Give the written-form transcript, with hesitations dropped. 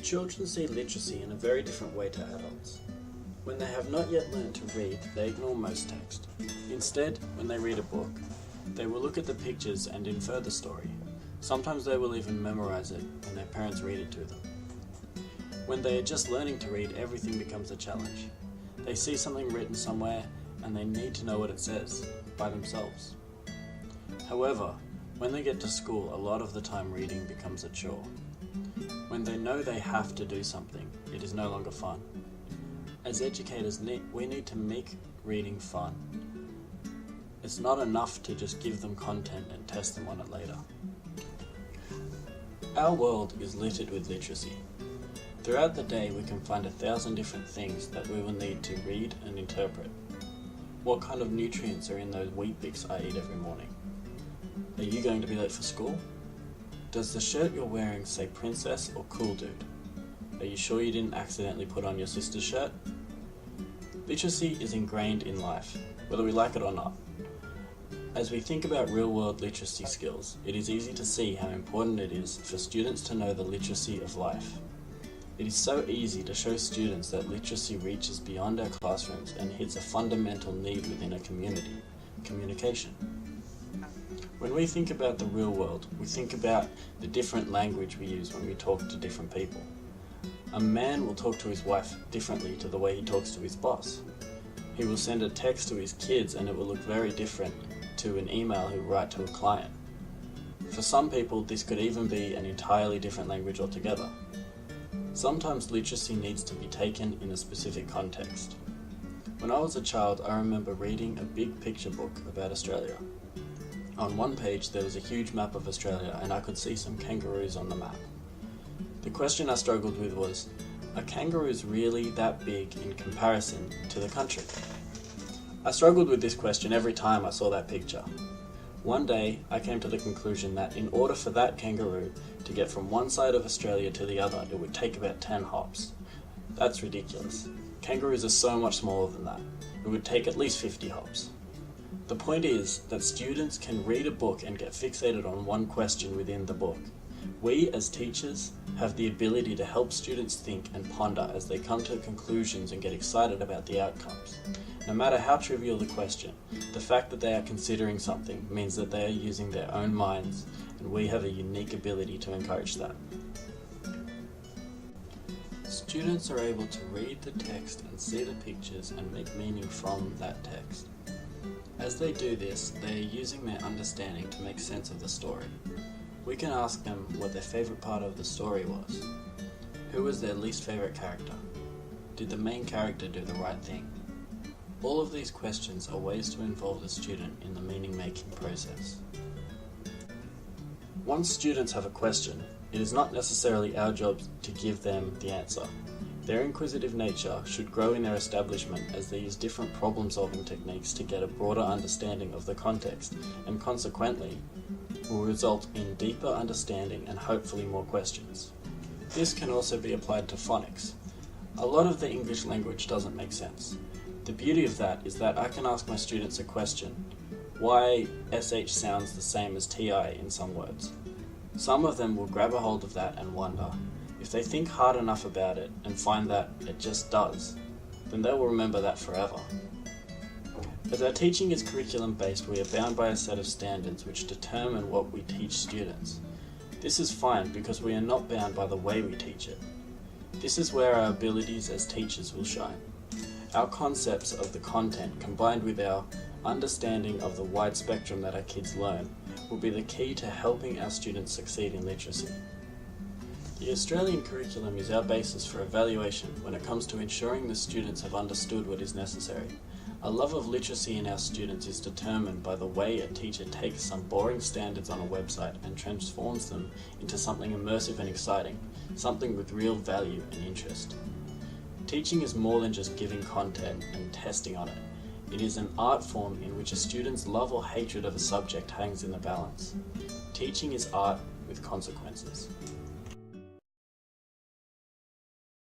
Children see literacy in a very different way to adults. When they have not yet learned to read, they ignore most text. Instead, when they read a book, they will look at the pictures and infer the story. Sometimes they will even memorize it when their parents read it to them. When they are just learning to read, everything becomes a challenge. They see something written somewhere and they need to know what it says by themselves. However, when they get to school, a lot of the time reading becomes a chore. When they know they have to do something, it is no longer fun. As educators, we need to make reading fun. It's not enough to just give them content and test them on it later. Our world is littered with literacy. Throughout the day, we can find 1,000 different things that we will need to read and interpret. What kind of nutrients are in those Weet-Bix I eat every morning? Are you going to be late for school? Does the shirt you're wearing say princess or cool dude? Are you sure you didn't accidentally put on your sister's shirt? Literacy is ingrained in life, whether we like it or not. As we think about real-world literacy skills, it is easy to see how important it is for students to know the literacy of life. It is so easy to show students that literacy reaches beyond our classrooms and hits a fundamental need within a community: communication. When we think about the real world, we think about the different language we use when we talk to different people. A man will talk to his wife differently to the way he talks to his boss. He will send a text to his kids and it will look very different to an email he'll write to a client. For some people, this could even be an entirely different language altogether. Sometimes literacy needs to be taken in a specific context. When I was a child, I remember reading a big picture book about Australia. On one page there was a huge map of Australia and I could see some kangaroos on the map. The question I struggled with was, are kangaroos really that big in comparison to the country? I struggled with this question every time I saw that picture. One day I came to the conclusion that in order for that kangaroo to get from one side of Australia to the other, it would take about 10 hops. That's ridiculous. Kangaroos are so much smaller than that. It would take at least 50 hops. The point is that students can read a book and get fixated on one question within the book. We, as teachers, have the ability to help students think and ponder as they come to conclusions and get excited about the outcomes. No matter how trivial the question, the fact that they are considering something means that they are using their own minds, and we have a unique ability to encourage that. Students are able to read the text and see the pictures and make meaning from that text. As they do this, they are using their understanding to make sense of the story. We can ask them what their favourite part of the story was. Who was their least favourite character? Did the main character do the right thing? All of these questions are ways to involve the student in the meaning-making process. Once students have a question, it is not necessarily our job to give them the answer. Their inquisitive nature should grow in their establishment as they use different problem-solving techniques to get a broader understanding of the context, and consequently, will result in deeper understanding and hopefully more questions. This can also be applied to phonics. A lot of the English language doesn't make sense. The beauty of that is that I can ask my students a question: why SH sounds the same as TI in some words. Some of them will grab a hold of that and wonder. If they think hard enough about it and find that it just does, then they will remember that forever. As our teaching is curriculum-based, we are bound by a set of standards which determine what we teach students. This is fine because we are not bound by the way we teach it. This is where our abilities as teachers will shine. Our concepts of the content combined with our understanding of the wide spectrum that our kids learn will be the key to helping our students succeed in literacy. The Australian curriculum is our basis for evaluation when it comes to ensuring the students have understood what is necessary. A love of literacy in our students is determined by the way a teacher takes some boring standards on a website and transforms them into something immersive and exciting, something with real value and interest. Teaching is more than just giving content and testing on it. It is an art form in which a student's love or hatred of a subject hangs in the balance. Teaching is art with consequences.